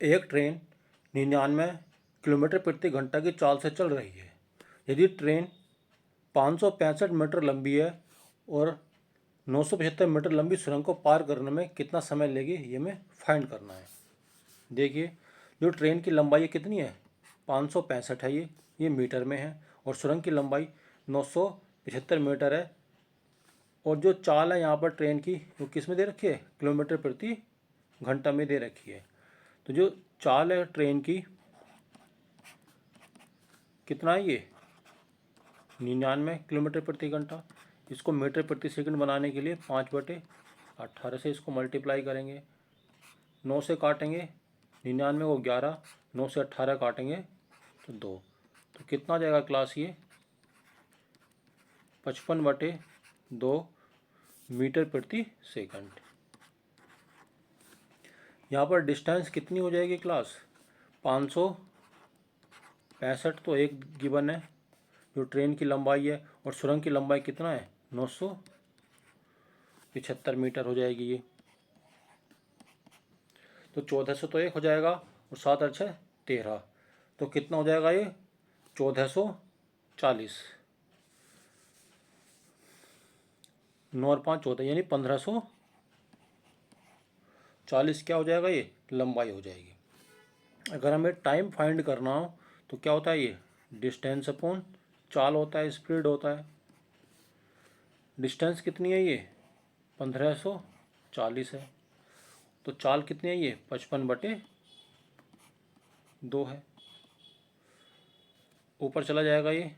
एक train 99 kilometre प्रति घंटा की चाल से चल रही है। यदि ट्रेन 565 मीटर लंबी है और 975 मीटर लंबी सुरंग को पार करने में कितना समय लेगी, ये हमें फाइंड करना है। देखिए, जो ट्रेन की लंबाई कितनी है, 565 है, ये मीटर में है, और सुरंग की लंबाई 975 मीटर है। और जो चाल है यहाँ पर ट्रेन की, वो किस में दे रखी है, किलोमीटर प्रति घंटा में दे रखी है। तो जो चाल है ट्रेन की कितना है, ये 99 किलोमीटर प्रति घंटा। इसको मीटर प्रति सेकंड बनाने के लिए 5/18 से इसको मल्टीप्लाई करेंगे। 9 से काटेंगे 99 को 11, 9 से 18 काटेंगे तो 2। तो कितना आ जाएगा क्लास, ये 55/2 मीटर प्रति सेकंड। यहाँ पर डिस्टेंस कितनी हो जाएगी क्लास, 565 तो एक गिवन है जो ट्रेन की लंबाई है, और सुरंग की लंबाई कितना है, 975 मीटर हो जाएगी ये। तो 1400 तो एक हो जाएगा, और 7 और 6 13, तो कितना हो जाएगा ये 1440। 9 और 5 14, यानी 1540 क्या हो जाएगा, ये लंबाई हो जाएगी। अगर हमें टाइम फाइंड करना हो तो क्या होता है, ये डिस्टेंस अपॉन चाल होता है, स्पीड होता है। डिस्टेंस कितनी है, ये 1540 है, तो चाल कितनी है, ये 55/2 है। ऊपर चला जाएगा ये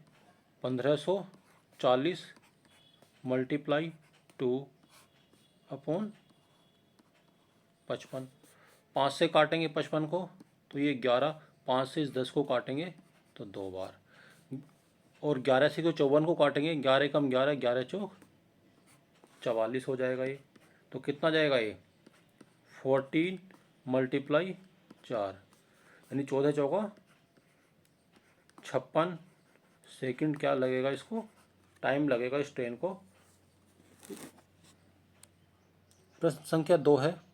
1540 मल्टीप्लाई 2/55। 5 से काटेंगे 55 को तो ये 11, 5 से इस 10 को काटेंगे तो 2 बार, और 11 से को 54 को काटेंगे, 11 कम 11, 11 चौक 44 हो जाएगा ये। तो कितना जाएगा ये 14 मल्टीप्लाई 4, यानी 14 चौका 56 सेकंड क्या लगेगा, इसको टाइम लगेगा इस ट्रेन को। प्रश्न संख्या 2 है,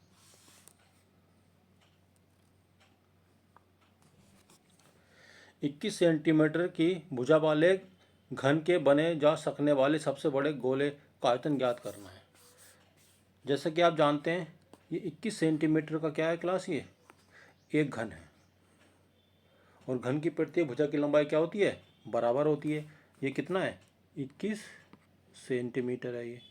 इक्कीस सेंटीमीटर की भुजा वाले घन के बने जा सकने वाले सबसे बड़े गोले का आयतन ज्ञात करना है। जैसा कि आप जानते हैं, ये 21 सेंटीमीटर का क्या है क्लास, ये एक घन है, और घन की प्रत्येक भुजा की लंबाई क्या होती है, बराबर होती है। ये कितना है, 21 सेंटीमीटर है ये।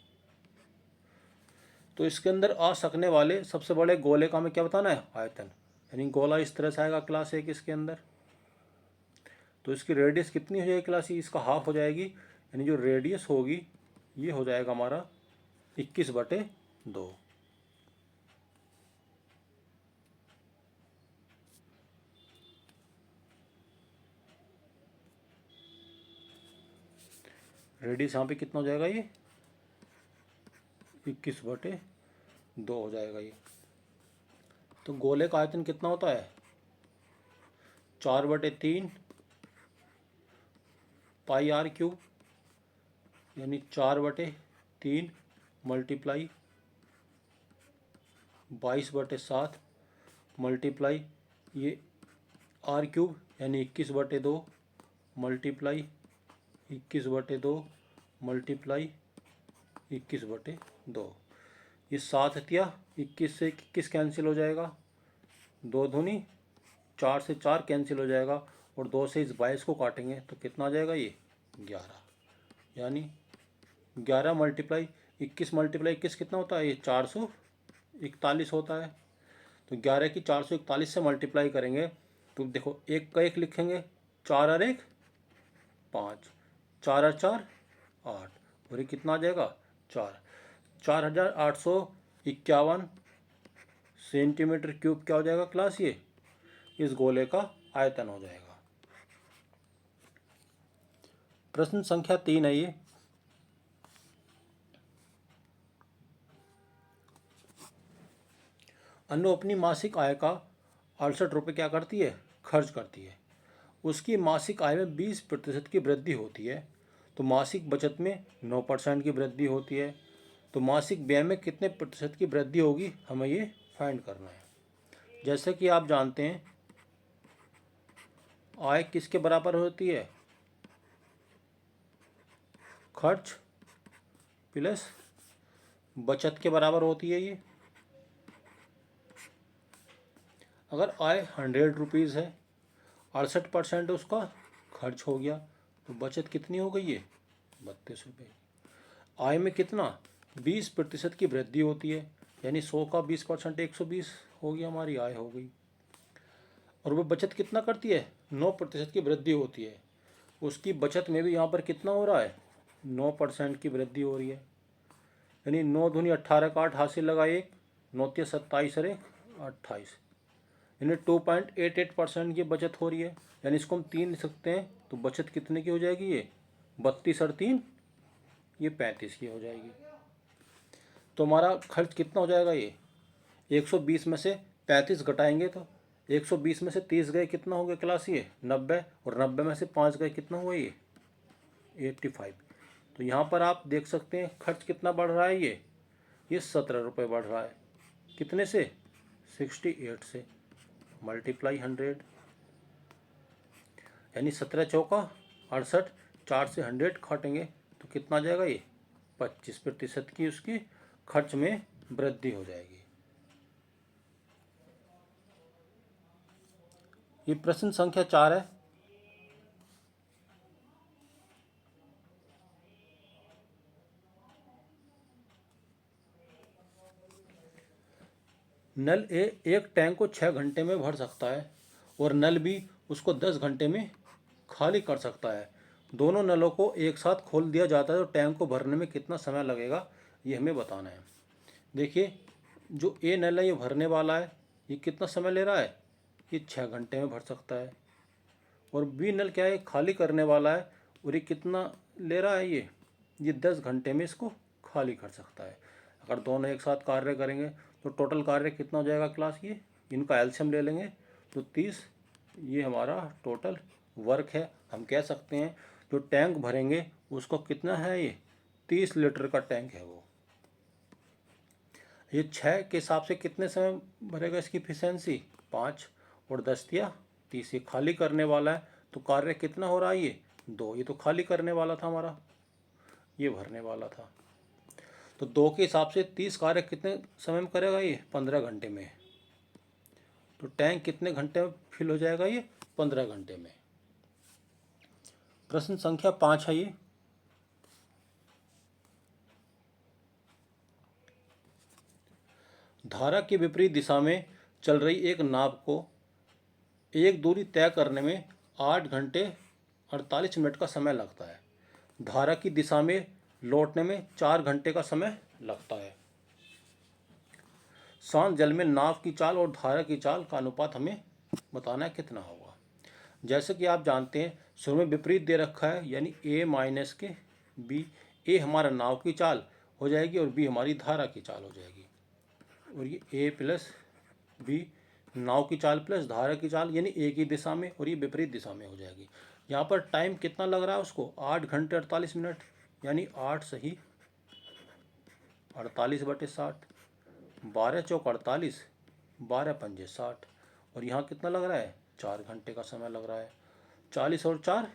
तो इसके अंदर आ सकने वाले सबसे बड़े गोले का हमें क्या बताना है, आयतन, यानी गोला इस तरह से आएगा क्लास एक इसके अंदर। तो इसकी रेडियस कितनी हो जाएगी क्लास, इसका हाफ हो जाएगी, यानी जो रेडियस होगी ये हो जाएगा हमारा 21/2। रेडियस यहाँ पे कितना हो जाएगा, ये 21/2 हो जाएगा ये। तो गोले का आयतन कितना होता है, 4/3 पाई आर क्यूब, यानी 4/3 मल्टीप्लाई 22/7 मल्टीप्लाई ये आर क्यूब, यानी 21/2 मल्टीप्लाई 21/2 मल्टीप्लाई 21/2। ये 7 हतिया 21 से 21 कैंसिल हो जाएगा, 2 दूनी 4 से 4 कैंसिल हो जाएगा, और 2 से इस 22 को काटेंगे तो कितना आ जाएगा, ये 11, यानी 11 मल्टीप्लाई 21 मल्टीप्लाई 21 कितना होता है, ये 441 होता है। तो 11 की 441 से मल्टीप्लाई करेंगे तो देखो, एक का एक लिखेंगे, 4 और 1 5, 4 और 4 8, और ये कितना आ जाएगा 4851 सेंटीमीटर क्यूब क्या हो जाएगा क्लास, ये इस गोले का आयतन हो जाएगा। प्रश्न संख्या 3 है ये, अनु अपनी मासिक आय का 68 रुपये क्या करती है, खर्च करती है। उसकी मासिक आय में 20% की वृद्धि होती है, तो मासिक बचत में 9% की वृद्धि होती है। तो मासिक व्यय में कितने प्रतिशत की वृद्धि होगी, हमें ये फाइंड करना है। जैसे कि आप जानते हैं आय किसके बराबर होती है? खर्च प्लस बचत के बराबर होती है ये। अगर आय 100 रुपीज़ है, 68% उसका खर्च हो गया, तो बचत कितनी हो गई है? 32 रुपये। आय में कितना? 20% की वृद्धि होती है, यानी 100 का 20% 120 हो गया, हमारी आय हो गई। और वो बचत कितना करती है? 9% की वृद्धि होती है, उसकी बचत में भी यहाँ पर कितना हो रहा है? 9% की वृद्धि हो रही है। यानी 9 दूनी 18 का 8 हासिल लगा, एक 9 तिया 27 और 28, यानी 2.88% की बचत हो रही है। यानी इसको हम 3 लिख सकते हैं, तो बचत कितने की हो जाएगी? ये 32 और 3 ये 35 की हो जाएगी। तो हमारा खर्च कितना हो जाएगा? ये 120 में से 35 घटाएंगे तो 120 में से 30 गए, कितना हो गया क्लास? ये 90, और 90 में से 5 गए, कितना हुआ? ये 85। तो यहाँ पर आप देख सकते हैं खर्च कितना बढ़ रहा है? ये 17 रुपये बढ़ रहा है। कितने से? 68 से। मल्टीप्लाई 100, यानी 17 चौका 68, 4 से 100 काटेंगे तो कितना आ जाएगा? ये 25% की उसकी खर्च में वृद्धि हो जाएगी। ये प्रश्न संख्या 4 है। नल ए एक टैंक को 6 घंटे में भर सकता है और नल बी उसको 10 घंटे में खाली कर सकता है। दोनों नलों को एक साथ खोल दिया जाता है तो टैंक को भरने में कितना समय लगेगा, ये हमें बताना है। देखिए, जो ए नल है ये भरने वाला है, ये कितना समय ले रहा है? ये 6 घंटे में भर सकता है। और बी नल क्या है? खाली करने वाला है, और ये कितना ले रहा है? ये 10 घंटे में इसको खाली कर सकता है। अगर दोनों एक साथ कार्य करेंगे तो टोटल कार्य कितना हो जाएगा क्लास? ये इनका एलसीएम ले लेंगे तो 30, ये हमारा टोटल वर्क है। हम कह सकते हैं जो टैंक भरेंगे उसको कितना है? ये 30 लीटर का टैंक है वो। ये 6 के हिसाब से कितने समय भरेगा? इसकी इफिशियंसी 5 और 10 दिया 30। ये खाली करने वाला है तो कार्य कितना हो रहा है? ये 2। ये तो खाली करने वाला था हमारा, ये भरने वाला था। तो 2 के हिसाब से 30 कार्य कितने समय में करेगा? ये 15 घंटे में। तो टैंक कितने घंटे में फिल हो जाएगा? ये 15 घंटे में। प्रश्न संख्या 5 है ये। धारा के विपरीत दिशा में चल रही एक नाव को एक दूरी तय करने में 8 घंटे 48 मिनट का समय लगता है। धारा की दिशा में लौटने में 4 घंटे का समय लगता है। शांत जल में नाव की चाल और धारा की चाल का अनुपात हमें बताना है कितना होगा। जैसे कि आप जानते हैं शुरू में विपरीत दे रखा है, यानी ए माइनस के बी। ए हमारा नाव की चाल हो जाएगी और बी हमारी धारा की चाल हो जाएगी। और ये ए प्लस बी नाव की चाल प्लस धारा की चाल, यानी एक ही दिशा में, और ये विपरीत दिशा में हो जाएगी। यहाँ पर टाइम कितना लग रहा है उसको? 8 घंटे 48 मिनट, यानी 8 सही 48/60, 12 चौक 48, 12 पंजे 60, और यहाँ कितना लग रहा है? 4 घंटे का समय लग रहा है। 40 और 4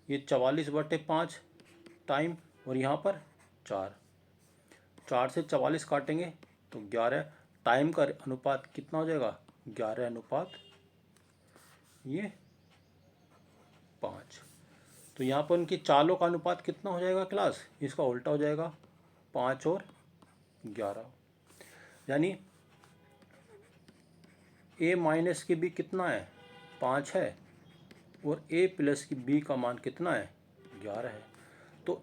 ये 44/5 टाइम, और यहाँ पर 4 से 44 काटेंगे तो 11। टाइम का अनुपात कितना हो जाएगा? 11 ये 5। तो यहाँ पर उनकी चालों का अनुपात कितना हो जाएगा क्लास? इसका उल्टा हो जाएगा, 5 और 11। यानी ए माइनस की बी कितना है? 5 है, और ए प्लस की बी का मान कितना है? 11 है। तो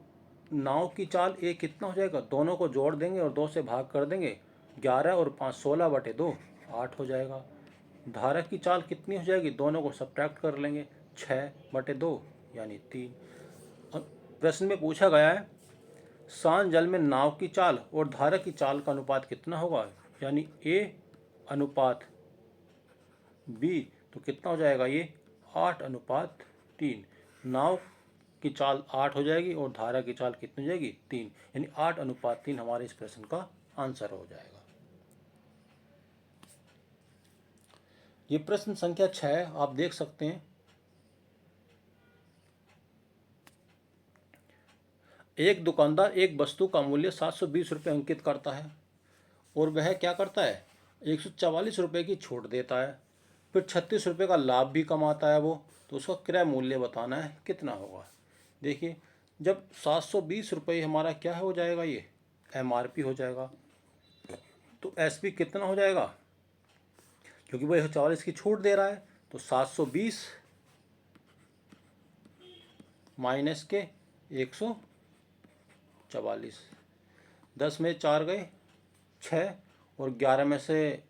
नाव की चाल ए कितना हो जाएगा? दोनों को जोड़ देंगे और 2 से भाग कर देंगे, 11 और 5 16/2 8 हो जाएगा। धारा की चाल कितनी हो जाएगी? दोनों को सब्ट्रैक्ट कर लेंगे, 6/2 यानी 3। प्रश्न में पूछा गया है शांत जल में नाव की चाल और धारा की चाल का अनुपात कितना होगा, यानी ए अनुपात बी, तो कितना हो जाएगा? ये 8/3। नाव की चाल 8 हो जाएगी और धारा की चाल कितनी हो जाएगी? 3, यानी 8/3 हमारे इस प्रश्न का आंसर हो जाएगा। ये प्रश्न संख्या 6 है, आप देख सकते हैं। एक दुकानदार एक वस्तु का मूल्य 720 रुपये अंकित करता है और वह क्या करता है, 144 रुपये की छूट देता है, फिर 36 रुपये का लाभ भी कमाता है वो। तो उसका क्रय मूल्य बताना है कितना होगा। देखिए, जब 720 रुपये हमारा क्या हो जाएगा, ये MRP हो जाएगा, तो SP कितना हो जाएगा, क्योंकि वो 144 की छूट दे रहा है, तो 720 माइनस के 144, 10 में 4 गए 6, और 11 में से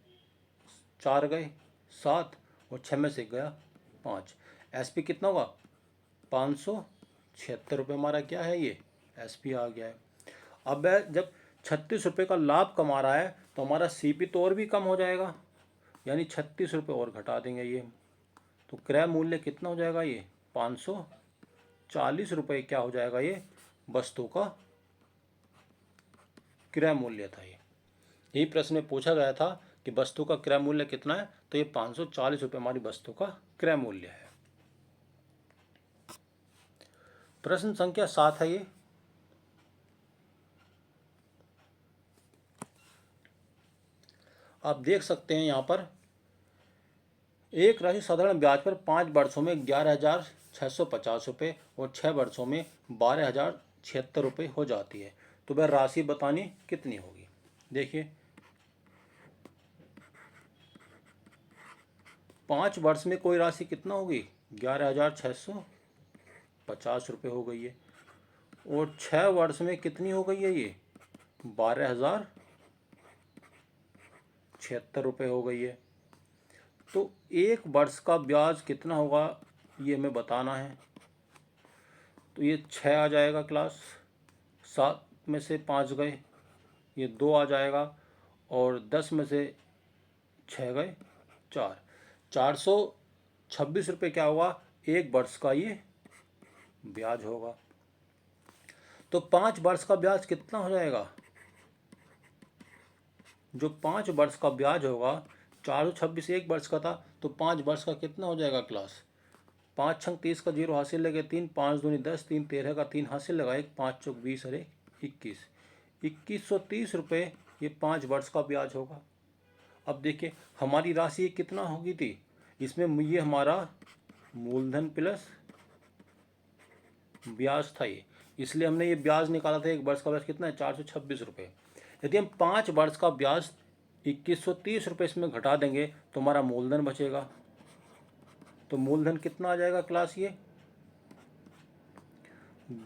4 गए 7, और 6 में से गया 5। SP कितना होगा, 576 रुपये हमारा क्या है, ये SP आ गया है। अब जब 36 रुपये का लाभ कमा रहा है तो हमारा CP तो और भी कम हो जाएगा, यानी 36 रुपये और घटा देंगे ये, तो क्रय मूल्य कितना हो जाएगा, ये 540 रुपये क्या हो जाएगा, ये वस्तु का क्रय मूल्य था। यही प्रश्न में पूछा गया था कि वस्तु का क्रय मूल्य कितना है, तो ये 540 रुपये हमारी वस्तु का क्रय मूल्य है। प्रश्न संख्या 7 है ये। आप देख सकते हैं यहाँ पर, एक राशि साधारण ब्याज पर 5 वर्षों में 11,650 रुपये और 6 वर्षों में 12,076 रुपये हो जाती है, तो वह राशि बतानी कितनी होगी। देखिए, 5 वर्ष में कोई राशि कितना होगी, 11,650 रुपये हो गई है, और 6 वर्ष में कितनी हो गई है, ये 12,076 रुपये हो गई है। तो एक वर्ष का ब्याज कितना होगा, ये हमें बताना है। तो ये 6 आ जाएगा क्लास, 7 में से 5 गए, ये 2 आ जाएगा, और 10 में से 6 गए 4, 426 रुपये क्या होगा, एक वर्ष का ये ब्याज होगा। तो 5 वर्ष का ब्याज कितना हो जाएगा, जो 5 वर्ष का ब्याज होगा, 426 एक वर्ष का था, तो 5 वर्ष का कितना हो जाएगा क्लास, 5 छंग 30 का 0 हासिल लगे 3, 5 दूनी 10, 3 13 का 3 हासिल लगा 1, 5 चौक 20 और 1 21, 2130 रुपये ये 5 वर्ष का ब्याज होगा। अब देखिए हमारी राशि कितना होगी थी, इसमें ये हमारा मूलधन प्लस ब्याज था ये, इसलिए हमने ये ब्याज निकाला था। एक वर्ष का ब्याज कितना है, 426 रुपये। यदि हम 5 वर्ष का ब्याज 2130 रुपये इसमें घटा देंगे तो हमारा मूलधन बचेगा। तो मूलधन कितना आ जाएगा क्लास, ये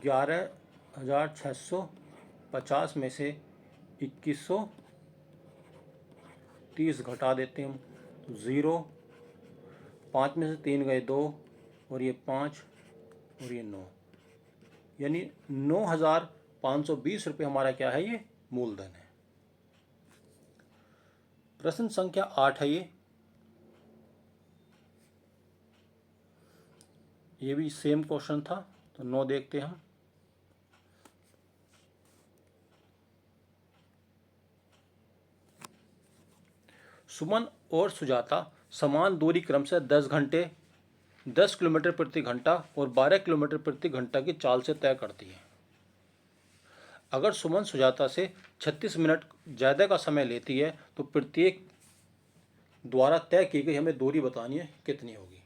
11,650 में से 2130 घटा देते हैं हम, तो 0, 5 में से 3 गए 2, और ये 5 और ये 9, यानी 9,520 रुपये हमारा क्या है, ये मूलधन है। प्रश्न संख्या 8 है ये भी सेम क्वेश्चन था, तो 9 देखते हैं हम। सुमन और सुजाता समान दूरी क्रम से 10 घंटे 10 किलोमीटर प्रति घंटा और 12 किलोमीटर प्रति घंटा की चाल से तय करती है। अगर सुमन सुजाता से 36 मिनट ज़्यादा का समय लेती है तो प्रत्येक द्वारा तय की गई हमें दूरी बतानी है कितनी होगी।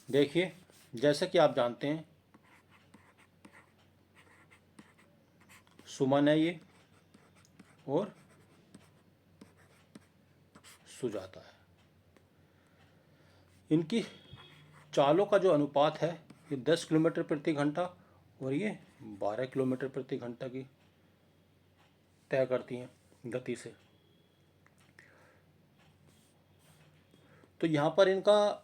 देखिए, जैसा कि आप जानते हैं सुमन है ये और सुजाता है, इनकी चालों का जो अनुपात है ये 10 किलोमीटर प्रति घंटा और ये 12 किलोमीटर प्रति घंटा की तय करती हैं गति से। तो यहाँ पर इनका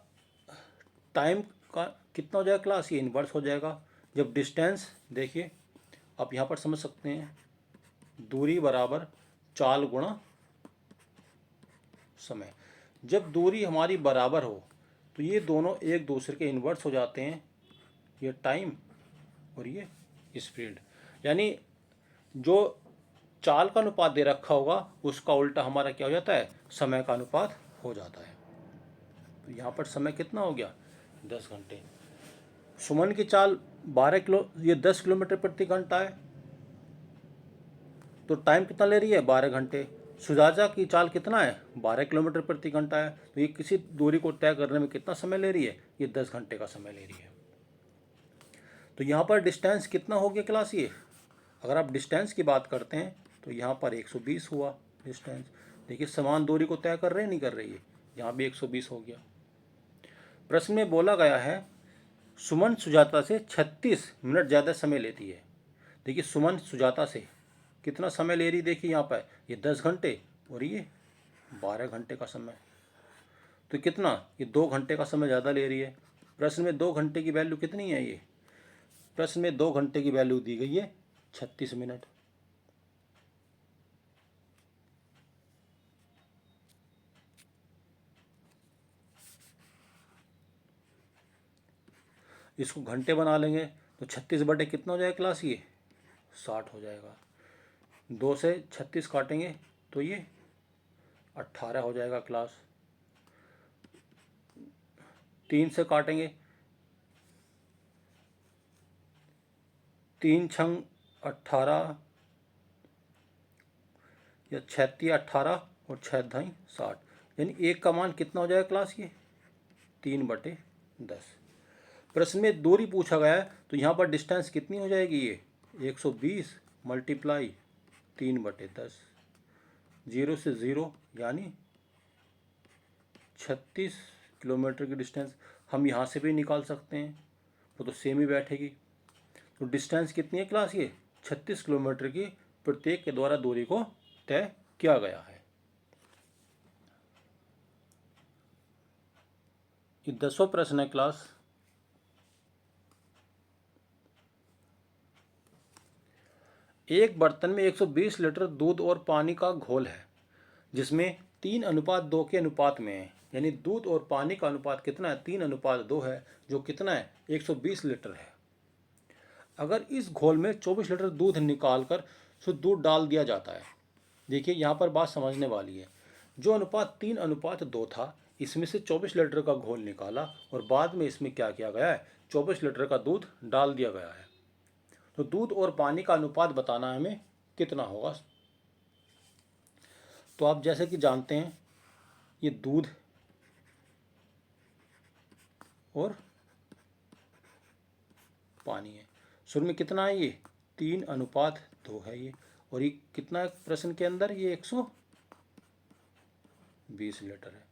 टाइम का कितना हो जाएगा क्लास, ये इन्वर्स हो जाएगा। जब डिस्टेंस, देखिए आप यहाँ पर समझ सकते हैं, दूरी बराबर चाल गुणा समय। जब दूरी हमारी बराबर हो तो ये दोनों एक दूसरे के इन्वर्स हो जाते हैं, ये टाइम और ये स्पीड, यानी जो चाल का अनुपात दे रखा होगा उसका उल्टा हमारा क्या हो जाता है, समय का अनुपात हो जाता है। तो यहाँ पर समय कितना हो गया, 10 घंटे। सुमन की चाल 10 किलोमीटर प्रति घंटा है, तो टाइम कितना ले रही है, 12 घंटे। सुजाता की चाल कितना है, 12 किलोमीटर प्रति घंटा है, तो ये किसी दूरी को तय करने में कितना समय ले रही है, ये 10 घंटे का समय ले रही है। तो यहाँ पर डिस्टेंस कितना हो गया क्लास, ये अगर आप डिस्टेंस की बात करते हैं तो यहाँ पर 120 हुआ डिस्टेंस। देखिए समान दूरी को तय कर रहे हैं, नहीं कर रही है, यहाँ भी 120 हो गया। प्रश्न में बोला गया है सुमन सुजाता से 36 मिनट ज़्यादा समय लेती है। देखिए सुमन सुजाता से कितना समय ले रही, देखिए यहाँ पर ये 10 घंटे और ये 12 घंटे का समय, तो कितना, ये 2 घंटे का समय ज़्यादा ले रही है। प्रश्न में 2 घंटे की वैल्यू कितनी है, ये प्रश्न में 2 घंटे की वैल्यू दी गई है 36 मिनट। इसको घंटे बना लेंगे तो 36 बटे कितना हो जाएगा क्लास, ये 60 हो जाएगा। 2 से 36 काटेंगे तो ये 18 हो जाएगा क्लास। 3 से काटेंगे, 3 छंग 18 या 36 18 और 6 ढाई 60, यानी एक का मान कितना हो जाएगा क्लास, ये 3/10। प्रश्न में दूरी पूछा गया है तो यहाँ पर डिस्टेंस कितनी हो जाएगी, ये 120 मल्टीप्लाई 3/10, 0 से 0 यानी 36 किलोमीटर की डिस्टेंस हम यहाँ से भी निकाल सकते हैं, वो तो सेम ही बैठेगी। तो डिस्टेंस कितनी है क्लास, ये 36 किलोमीटर की प्रत्येक के द्वारा दूरी को तय किया गया है। ये 10वां प्रश्न है क्लास। एक बर्तन में 120 लीटर दूध और पानी का घोल है जिसमें 3:2 के अनुपात में है, यानी दूध और पानी का अनुपात कितना है, 3:2 है, जो कितना है 120 लीटर है। अगर इस घोल में 24 लीटर दूध निकालकर शुद्ध दूध डाल दिया जाता है। देखिए यहाँ पर बात समझने वाली है, जो अनुपात 3:2 था, इसमें से 24 लीटर का घोल निकाला और बाद में इसमें क्या किया गया है, 24 लीटर का दूध डाल दिया गया है। तो दूध और पानी का अनुपात बताना है हमें कितना होगा। तो आप जैसे कि जानते हैं ये दूध और पानी है, शुरू में कितना है, ये 3:2 है ये, और ये कितना है प्रश्न के अंदर, ये 120 लीटर है।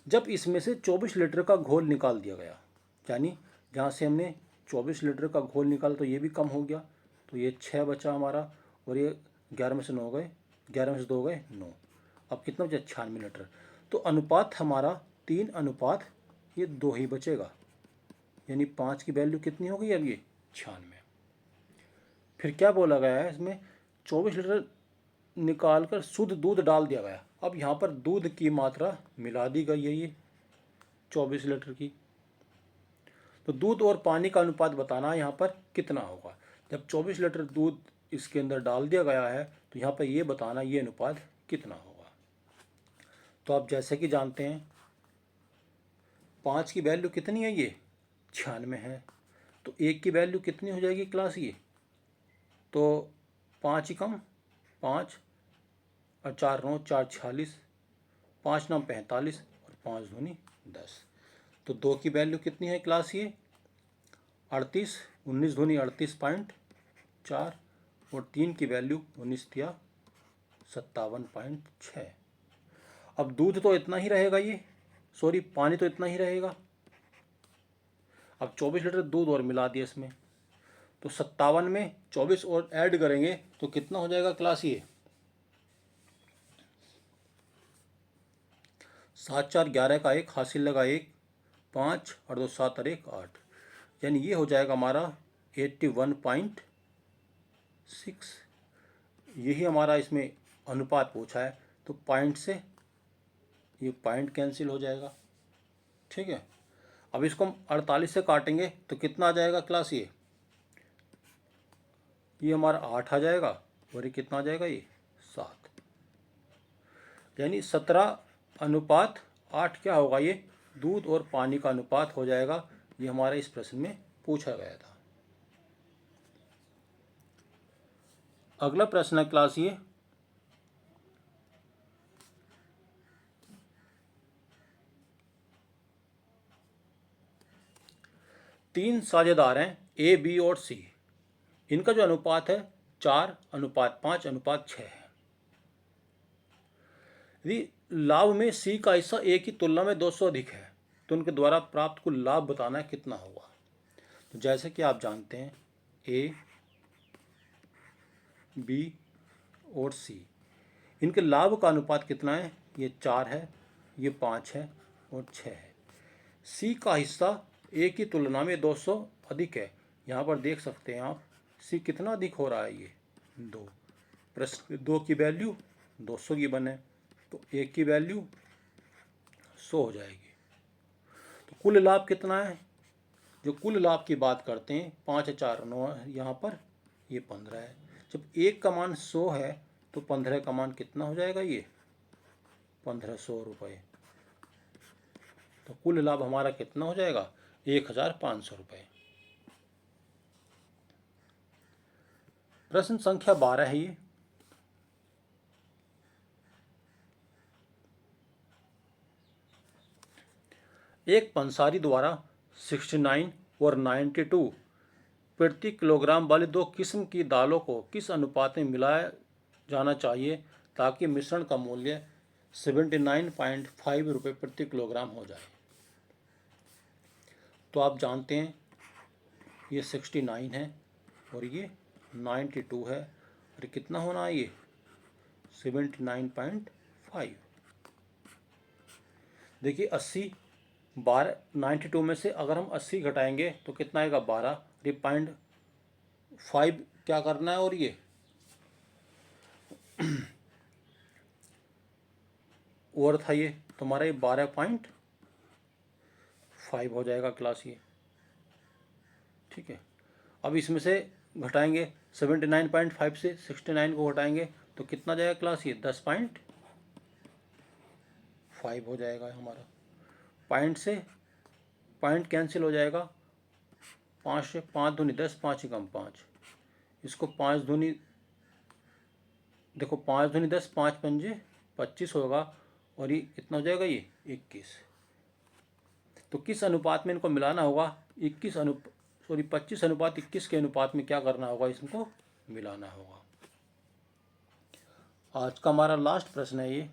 जब इसमें से 24 लीटर का घोल निकाल दिया गया, यानी जहाँ से हमने 24 लीटर का घोल निकाला तो ये भी कम हो गया, तो ये 6 बचा हमारा, और ये 11 में से 9 गए, 11 में से 2 गए 9, अब कितना बचा 96 लीटर। तो अनुपात हमारा 3:2 ही बचेगा, यानी 5 की वैल्यू कितनी हो गई अब, ये 96। फिर क्या बोला गया है, इसमें 24 लीटर निकाल कर शुद्ध दूध डाल दिया गया। अब यहाँ पर दूध की मात्रा मिला दी गई है, ये 24 लीटर की। तो दूध और पानी का अनुपात बताना यहाँ पर कितना होगा। जब 24 लीटर दूध इसके अंदर डाल दिया गया है तो यहाँ पर ये बताना ये अनुपात कितना होगा। तो आप जैसे कि जानते हैं 5 की वैल्यू कितनी है, ये 96 है, तो 1 की वैल्यू कितनी हो जाएगी क्लास, ये तो 5 ही कम 5 और 4 9 4 46, 5 9 45 और 5 दूनी 10। तो 2 की वैल्यू कितनी है क्लास, ये 38, 19 दूनी 38.4, और 3 की वैल्यू 19 तिया 57.6। अब दूध तो इतना ही रहेगा, ये सॉरी पानी तो इतना ही रहेगा। अब 24 लीटर दूध और मिला दिया इसमें, तो 57 में 24 और ऐड करेंगे तो कितना हो जाएगा क्लास, ये 7 4 11 का 1 हासिल लगा 1 5 और 2 7 और 1 8, यानी ये हो जाएगा हमारा 81.6। यही हमारा इसमें अनुपात पूछा है, तो पॉइंट से ये पॉइंट कैंसिल हो जाएगा, ठीक है। अब इसको हम 48 से काटेंगे तो कितना आ जाएगा क्लास, ये हमारा 8 आ जाएगा, और ये कितना आ जाएगा, ये 7, यानी 17:8 क्या होगा, ये दूध और पानी का अनुपात हो जाएगा। ये हमारे इस प्रश्न में पूछा गया था। अगला प्रश्न है क्लास ये, तीन साझेदार हैं ए, बी और सी। इनका जो अनुपात है 4:5:6 है। यदि लाभ में सी का हिस्सा ए की तुलना में 200 अधिक है तो उनके द्वारा प्राप्त कुल लाभ बताना है कितना होगा। तो जैसे कि आप जानते हैं ए, बी और सी, इनके लाभ का अनुपात कितना है? ये 4 है, ये 5 है और 6 है। सी का हिस्सा ए की तुलना में 200 अधिक है। यहाँ पर देख सकते हैं आप सी कितना अधिक हो रहा है, ये 2। प्रश्न 2 की वैल्यू 200 की बने तो ए की वैल्यू 100 हो जाएगी। तो कुल लाभ कितना है? जो कुल लाभ की बात करते हैं 5 4 9 है यहाँ पर, ये 15 है। जब एक का मान 100 है तो 15 का मान कितना हो जाएगा? ये 1500 रुपये। तो कुल लाभ हमारा कितना हो जाएगा? 1500 रुपये। प्रश्न संख्या 12 है ये, एक पंसारी द्वारा 69 और 92 प्रति किलोग्राम वाली दो किस्म की दालों को किस अनुपात में मिलाया जाना चाहिए ताकि मिश्रण का मूल्य 79.5 रुपये प्रति किलोग्राम हो जाए। तो आप जानते हैं ये 69 है और ये 92 है और कितना होना है? ये 79.5। देखिए 80 92 में से अगर हम 80 घटाएंगे तो कितना आएगा? 12। 0.5 क्या करना है? और ये और था ये तुम्हारा ये 12.5 हो जाएगा क्लास ये। ठीक है, अब इसमें से घटाएंगे 79.5 से 69 को घटाएंगे तो कितना जाएगा क्लास? ये 10.5 हो जाएगा हमारा। पॉइंट से पॉइंट कैंसिल हो जाएगा, 5 से 5 दूनी 10, 5 कम 5, इसको 5 दूनी देखो 5 दूनी 10, 5 पंजे 25 होगा और ये कितना हो जाएगा? ये 21। तो किस अनुपात में इनको मिलाना होगा? 25:21 के अनुपात में क्या करना होगा? इसको मिलाना होगा। आज का हमारा लास्ट प्रश्न है ये,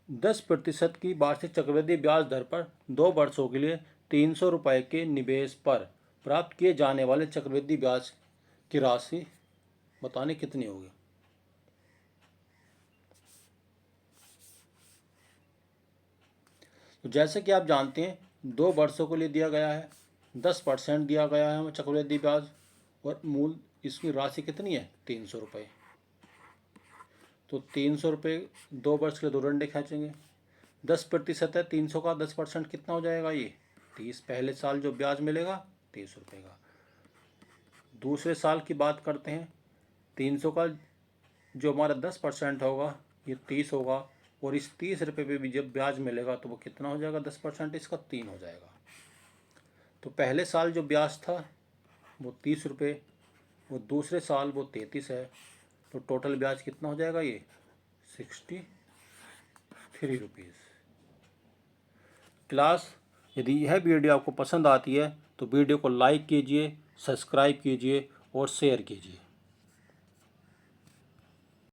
%10 की वार्षिक चक्रवृद्धि ब्याज दर पर 2 वर्षों के लिए 300 रुपये के निवेश पर प्राप्त किए जाने वाले चक्रवृद्धि ब्याज की राशि बताने कितनी होगी? तो जैसे कि आप जानते हैं 2 वर्षों के लिए दिया गया है, 10% दिया गया है हमें चक्रवृद्धि ब्याज और मूल इसकी राशि कितनी है? 300 रुपये। तो 300 रुपये 2 वर्ष के लिए 2 डंडे खींचेंगे। 10% है, 300 का 10% कितना हो जाएगा? ये 30। पहले साल जो ब्याज मिलेगा 30 रुपये का। दूसरे साल की बात करते हैं, 300 का जो हमारा 10% होगा ये 30 होगा और इस 30 रुपये पे भी जब ब्याज मिलेगा तो वो कितना हो जाएगा? 10% इसका 3 हो जाएगा। तो पहले साल जो ब्याज था वो 30 रुपये, वो दूसरे साल वो 33 है, तो टोटल ब्याज कितना हो जाएगा? ये 63 रुपीज़। क्लास यदि यह वीडियो आपको पसंद आती है तो वीडियो को लाइक कीजिए, सब्सक्राइब कीजिए और शेयर कीजिए।